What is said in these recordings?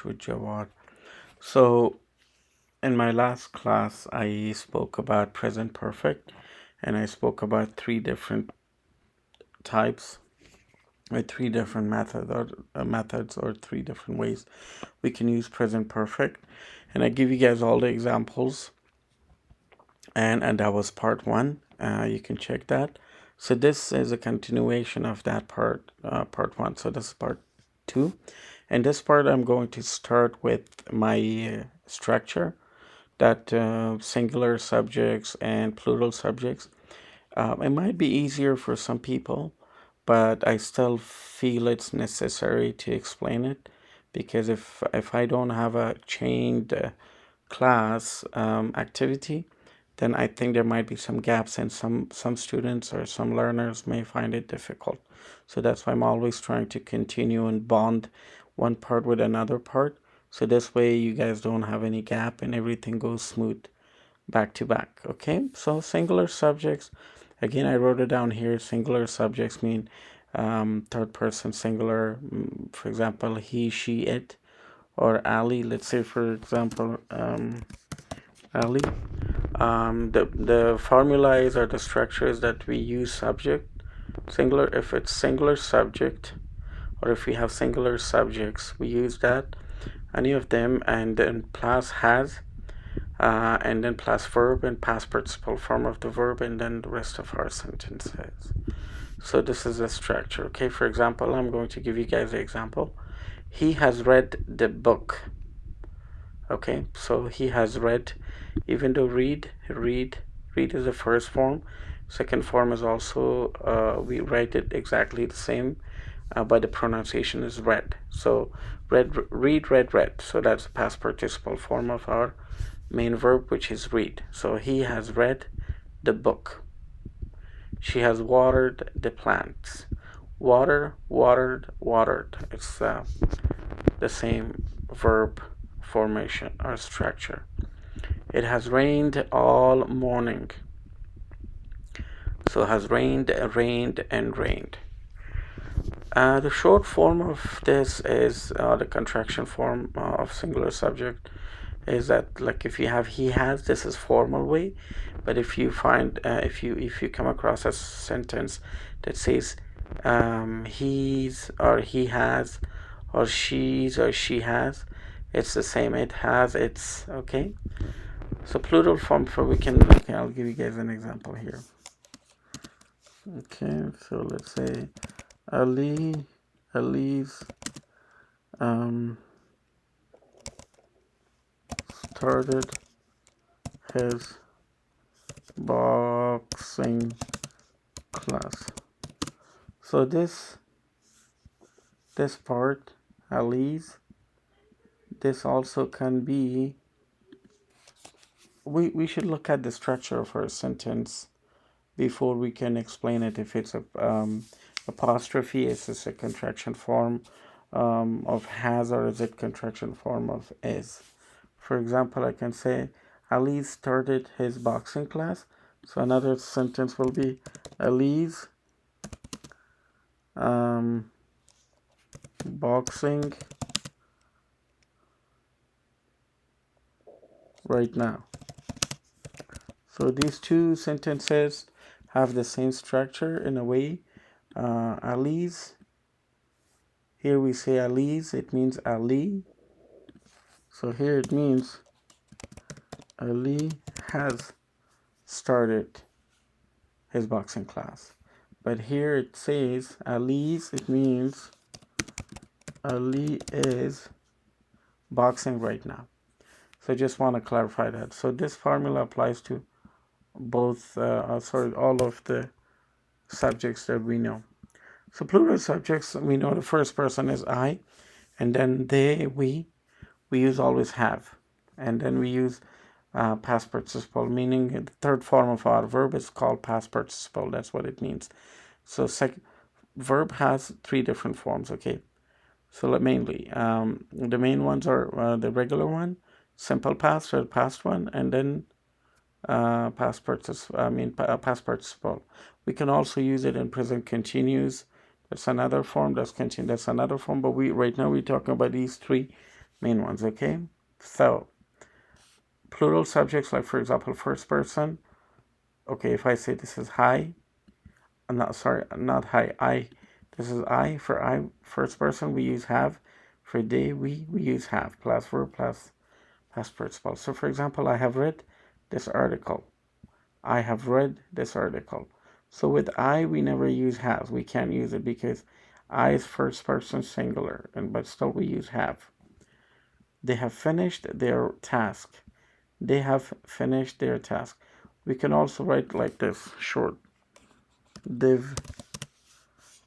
with Jawad. So, in my last class, I spoke about present perfect and I spoke about three different types with three different methods or three different ways we can use present perfect. And I give you guys all the examples, and that was part one. You can check that. So this is a continuation of that part one. So this is part two. And this part, I'm going to start with my structure, that singular subjects and plural subjects. It might be easier for some people, but I still feel it's necessary to explain it, because if I don't have a chained class activity, then I think there might be some gaps, and some students or some learners may find it difficult. So that's why I'm always trying to continue and bond one part with another part. So this way you guys don't have any gap and everything goes smooth back to back. Okay, so singular subjects, again, I wrote it down here. Singular subjects mean third person singular. For example, he, she, it, or Ali. Let's say, for example, Ali. The formula is, or the structure is, that we use subject singular if it's singular subject, or if we have singular subjects, we use that, any of them, and then plus has, and then plus verb and past participle form of the verb, and then the rest of our sentences. So this is a structure. Okay, for example, I'm going to give you guys an example. He has read the book. Okay, so he has read, even though read is the first form. Second form is also, we write it exactly the same, but the pronunciation is read. So read. So that's the past participle form of our main verb, which is read. So he has read the book. She has watered the plants. Water, watered. It's the same verb formation or structure. It has rained all morning. So has rained, and rained. The short form of this is the contraction form of singular subject, is that, like, if you have he has, this is formal way. But if you find if you come across a sentence that says he's, or he has, or she's, or she has, it's the same. It has, it's. Okay, so plural form, for we can, okay, I'll give you guys an example here. Okay, so let's say Ali's started his boxing class. So this part, Ali's, this also can be, we should look at the structure of our sentence before we can explain it. If it's a apostrophe, is this a contraction form of has, or is it contraction form of is? For example, I can say Ali started his boxing class. So another sentence will be Ali's boxing right now. So these two sentences have the same structure in a way. Ali's, here we say Ali's, it means Ali. So here it means Ali has started his boxing class. But here it says Ali's, it means Ali is boxing right now. So I just want to clarify that. So this formula applies to both, all of the subjects that we know. So plural subjects, we know the first person is I, and then they, we use always have, and then we use past participle, meaning the third form of our verb is called past participle. That's what it means. So verb has three different forms. Okay, so mainly the main ones are the regular one, simple past, or past one, and then past participle. We can also use it in present continuous. That's another form. That's another form. But right now we're talking about these three main ones, okay? So, plural subjects, like for example, first person. Okay, if I say this is hi, not sorry, not hi, I. This is I. For I, first person, we use have. For they, we use have, plus verb, plus past participle. So, for example, I have read this article. I have read this article. So, with I, we never use has. We can't use it because I is first person singular, but still we use have. They have finished their task. They have finished their task. We can also write like this, short. They've.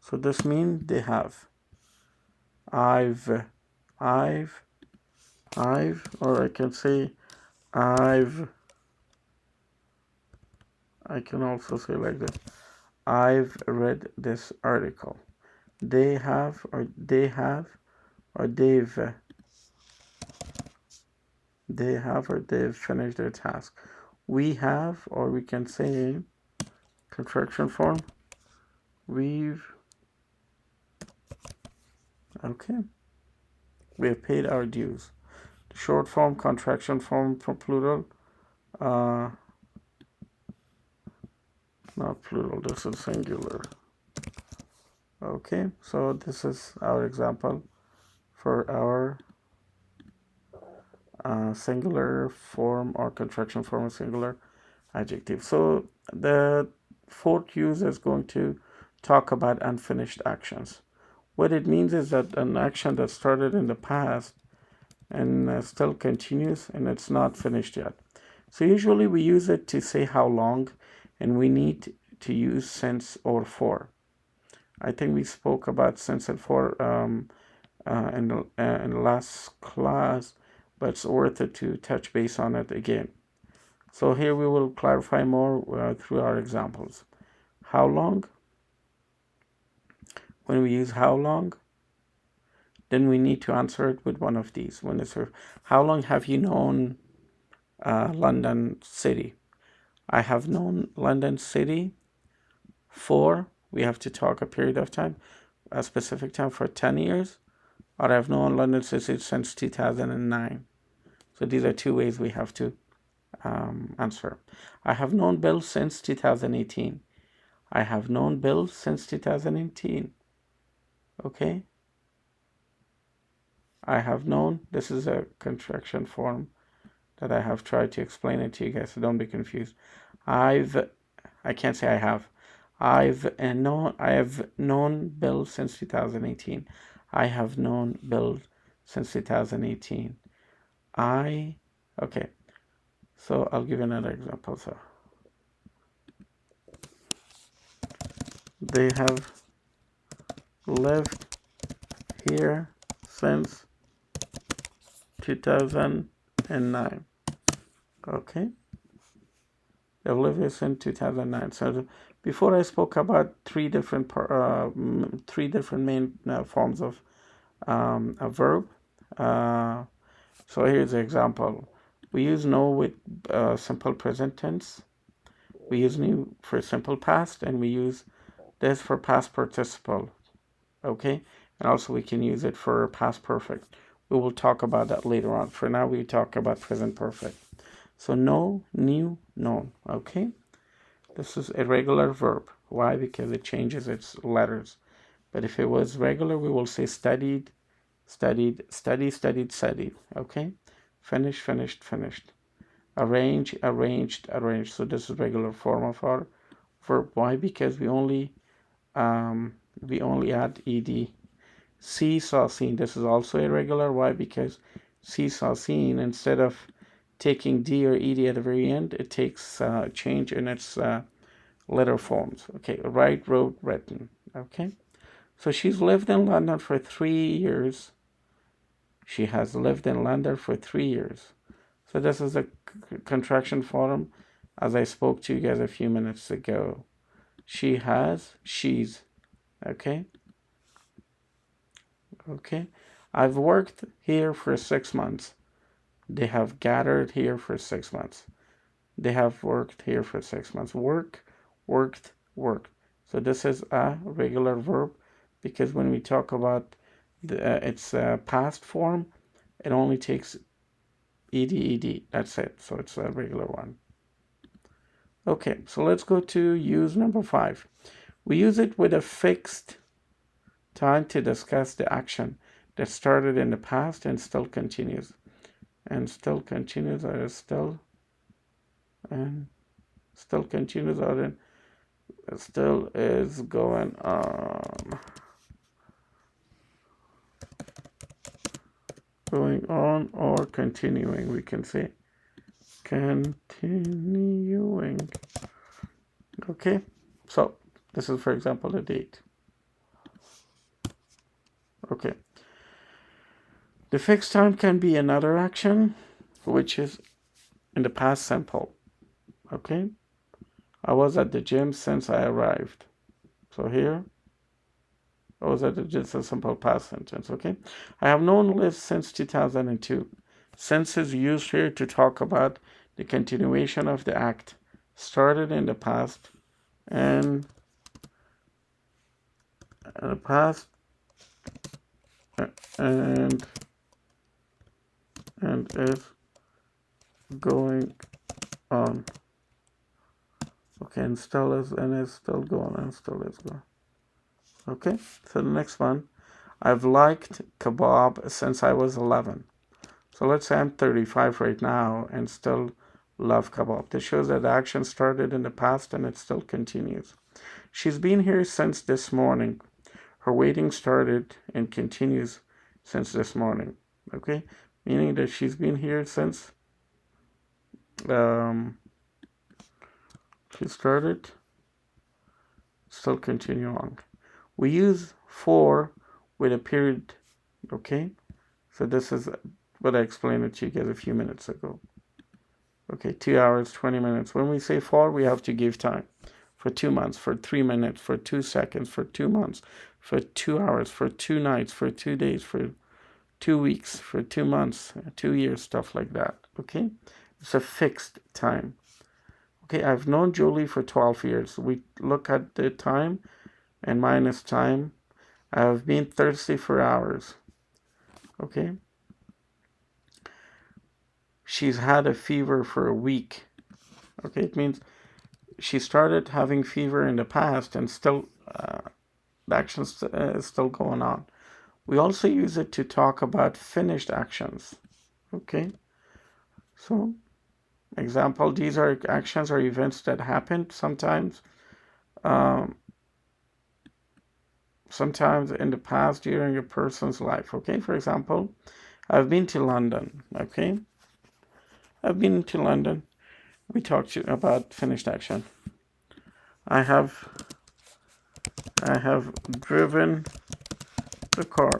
So this means they have. I've, I've, or I can say I've. I can also say like this. I've read this article. They have, or they have, or they have, or they've finished their task. We have, or we can say contraction form. We've. Okay. We have paid our dues. Short form, contraction form for plural. Uh, Not plural, this is singular. Okay, so this is our example for our singular form or contraction form of singular adjective. So the fourth use is going to talk about unfinished actions. What it means is that an action that started in the past and still continues and it's not finished yet. So usually we use it to say how long, and we need to use since or for. I think we spoke about since and for in the last class, but it's worth it to touch base on it again. So here we will clarify more through our examples. How long? When we use how long, then we need to answer it with one of these. When it's how long have you known London City? I have known London City for, we have to talk a period of time, a specific time, for 10 years, or I've known London City since 2009. So these are two ways we have to answer. I have known Bill since 2018. I have known Bill since 2018. Okay? I have known, this is a contraction form that I have tried to explain it to you guys, so don't be confused. I can't say I have. I have known Bill since 2018. I have known Bill since 2018. Okay. So I'll give you another example. So they have lived here since 2009. Okay. They've lived here since 2009. So before I spoke about three different main forms of a verb. So here's an example. We use know with simple present tense. We use new for simple past, and we use this for past participle. Okay, and also we can use it for past perfect. We will talk about that later on. For now, we talk about present perfect. So know, new, known. Okay, this is a regular verb. Why? Because it changes its letters. But if it was regular, we will say studied, studied, studied, studied. Okay, finished, finished, finished. Arrange, arranged, arranged. So this is regular form of our verb. Why? Because we only add ed. See, saw, seen. This is also irregular. Why? Because see, saw, seen, instead of taking d or ed at the very end, it takes change in its letter forms. Okay, write, wrote, written. Okay, so she's lived in London for 3 years. She has lived in London for 3 years. So this is a contraction form, as I spoke to you guys a few minutes ago. She has, she's. Okay. Okay. I've worked here for 6 months. They have gathered here for 6 months. They have worked here for 6 months. Work, worked, worked. So this is a regular verb, because when we talk about its past form, It only takes ed. That's it. So it's a regular one. Okay, so let's go to use number 5. We use it with a fixed time to discuss the action that started in the past and still continues. And still continues, or still, and still continues, or still is going on. Going on or continuing, we can say continuing. Okay, so this is, for example, the date. Okay, the fixed time can be another action, which is in the past simple. Okay, I was at the gym since I arrived. So here, I was at the gym, it's a simple past sentence. Okay, I have known Liz since 2002. Since is used here to talk about the continuation of the act started in the past and the past and is going on. Okay, and still is still going and still is going. Okay, so the next one, I've liked kebab since I was 11. So let's say I'm 35 right now and still love kebab. This shows that the action started in the past and it still continues. She's been here since this morning. Her waiting started and continues since this morning. Okay, meaning that she's been here since she started, still continue on. We use for with a period. Okay, so this is what I explained it to you guys a few minutes ago. Okay, 2 hours, 20 minutes. When we say for, we have to give time. For 2 months, for 3 minutes, for 2 seconds, for 2 months, for 2 hours, for 2 nights, for 2 days, for 2 weeks, for 2 months, 2 years, stuff like that. Okay, it's a fixed time. Okay, I've known Julie for 12 years. We look at the time and minus time. I have been thirsty for hours. Okay, she's had a fever for a week. Okay, it means she started having fever in the past and still the action is still going on. We also use it to talk about finished actions. Okay, so example, these are actions or events that happened sometimes sometimes in the past during a person's life. Okay, for example, I've been to London. Okay, I've been to London. We talked about finished action. I have driven the car.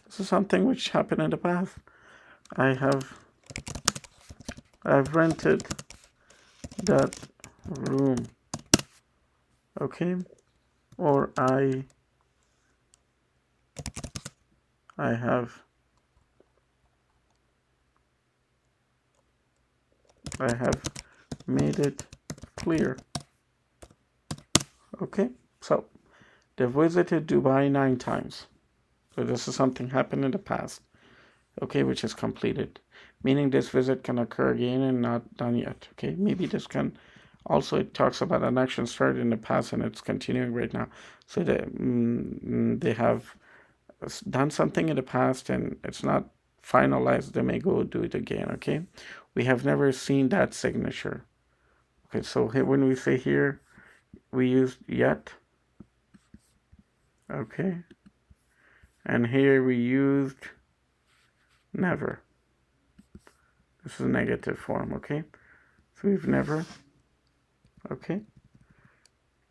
This is something which happened in the past. I've rented that room. Okay, or I have made it clear. Okay, so they visited Dubai 9 times. So this is something happened in the past. Okay, which is completed. Meaning this visit can occur again and not done yet. Okay, maybe this can also, it talks about an action started in the past and it's continuing right now. So they have done something in the past and it's not finalized. They may go do it again. Okay, we have never seen that signature. Okay, so when we say here, we use yet. Okay, and here we used never. This is a negative form. Okay, so we've never. Okay.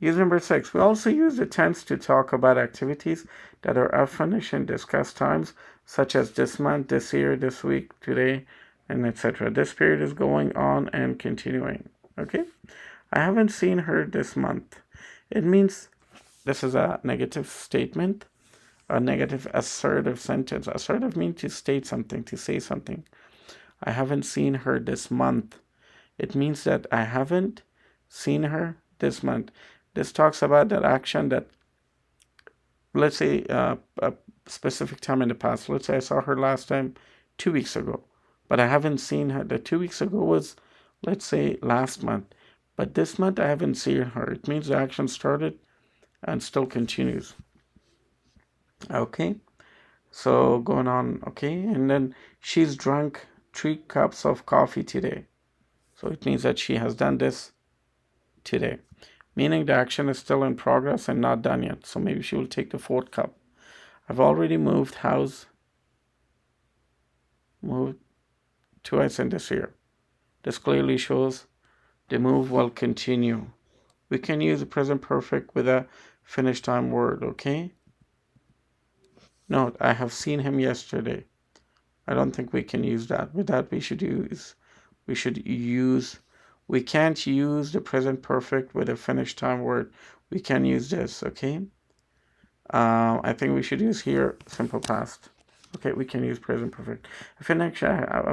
Use number 6. We also use the tense to talk about activities that are unfinished and discuss times, such as this month, this year, this week, today, and etc. This period is going on and continuing. Okay? I haven't seen her this month. It means this is a negative statement, a negative assertive sentence. Assertive means to state something, to say something. I haven't seen her this month. It means that I haven't seen her this month. This talks about that action that, let's say, a specific time in the past. Let's say I saw her last time 2 weeks ago. But I haven't seen her. The 2 weeks ago was, let's say, last month. But this month I haven't seen her. It means the action started and still continues. Okay, so going on. Okay, and then she's drunk 3 cups of coffee today. So it means that she has done this today, meaning the action is still in progress and not done yet. So maybe she will take the 4th cup. I've already moved house, moved twice in this year. This clearly shows the move will continue. We can use the present perfect with a finished time word, okay? Note, I have seen him yesterday. I don't think we can use that. With that, we can't use the present perfect with a finished time word. We can use this, okay? I think we should use here simple past. Okay, we can use present perfect. A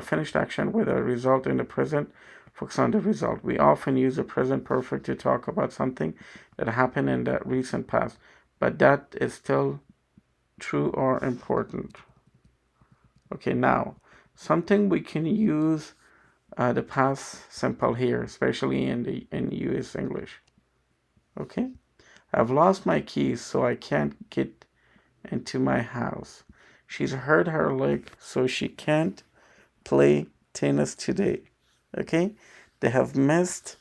finished action with a result in the present. Focus on the result. We often use the present perfect to talk about something that happened in the recent past, but that is still true or important. Okay, now something we can use the past simple here, especially in US English. Okay, I've lost my keys, so I can't get into my house. She's hurt her leg, so she can't play tennis today. Okay, they have missed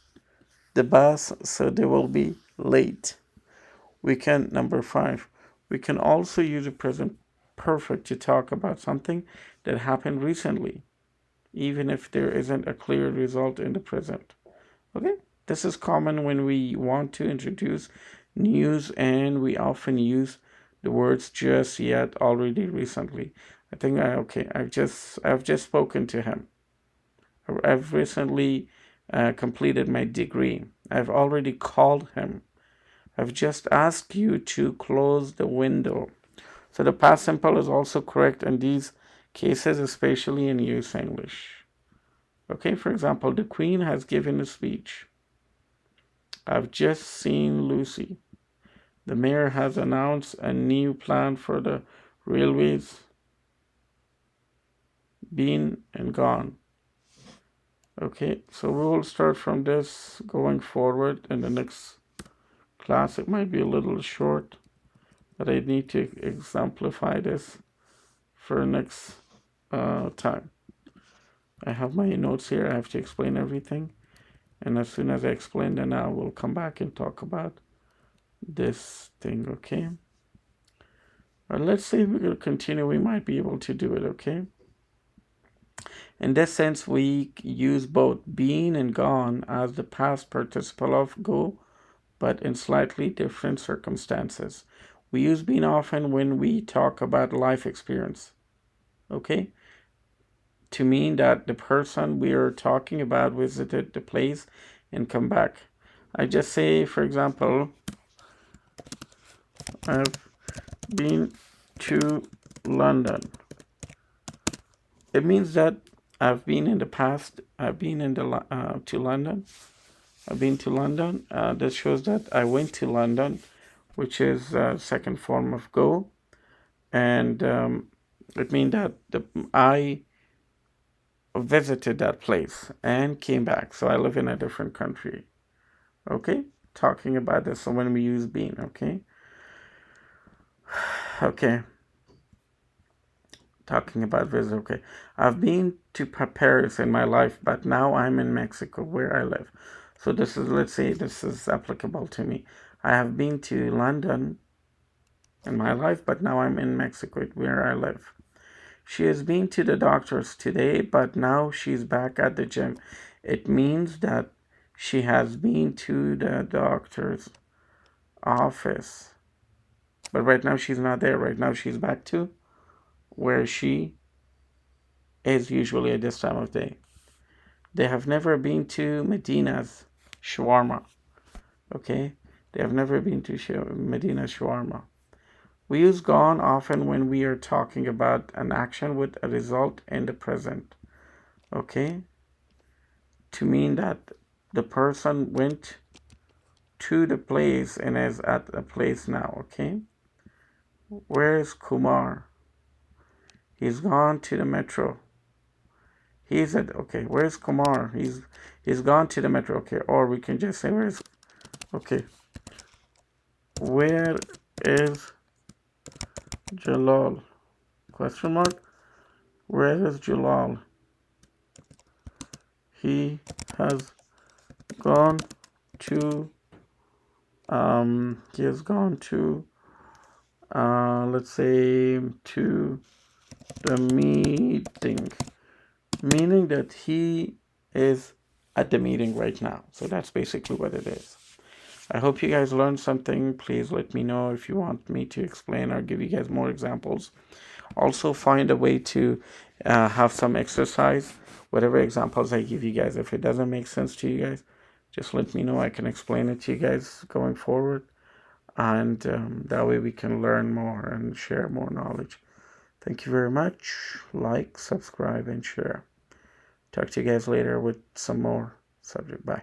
the bus, so they will be late. Number 5, we can also use the present perfect to talk about something that happened recently, even if there isn't a clear result in the present. Okay, this is common when we want to introduce news, and we often use the words just, yet, already, recently. I think I've just spoken to him. I've recently completed my degree. I've already called him. I've just asked you to close the window. So the past simple is also correct in these cases, especially in US English. Okay, for example, the Queen has given a speech. I've just seen Lucy. The mayor has announced a new plan for the railways. Been and gone. Okay, so we will start from this going forward in the next class. It might be a little short, but I need to exemplify this for next time. I have my notes here. I have to explain everything. And as soon as I explain, then I will come back and talk about this thing, okay? Let's say we're going to continue. We might be able to do it, okay? In this sense, we use both been and gone as the past participle of go, but in slightly different circumstances. We use been often when we talk about life experience, okay? To mean that the person we are talking about visited the place and come back. I just say, for example, I've been to London. It means that I've been in the past. I've been to London. I've been to London. This shows that I went to London, which is second form of go, and it means that I visited that place and came back. So I live in a different country. Okay, talking about this. So when we use been, okay, okay. Talking about visit, okay. I've been to Paris in my life, but now I'm in Mexico where I live. So this is, let's say this is applicable to me. I have been to London in my life, but now I'm in Mexico where I live. She has been to the doctor's today, but now she's back at the gym. It means that she has been to the doctor's office, but right now she's not there. Right now she's back to where she is usually at this time of day. They have never been to Medina's shawarma. Okay? They have never been to Medina's shawarma. We use gone often when we are talking about an action with a result in the present. Okay? To mean that the person went to the place and is at a place now. Okay? Where is Kumar? He's gone to the metro. He's at, okay, where's Kumar? He's gone to the metro. Okay, or we can just say where's, okay, where is Jalal? Question mark. Where is Jalal? He has gone to he has gone to let's say to the meeting, meaning that he is at the meeting right now. So that's basically what it is. I hope you guys learned something. Please let me know if you want me to explain or give you guys more examples. Also, find a way to have some exercise. Whatever examples I give you guys, if it doesn't make sense to you guys, just let me know. I can explain it to you guys going forward. And that way we can learn more and share more knowledge. Thank you very much. Like, subscribe, and share. Talk to you guys later with some more subject. Bye.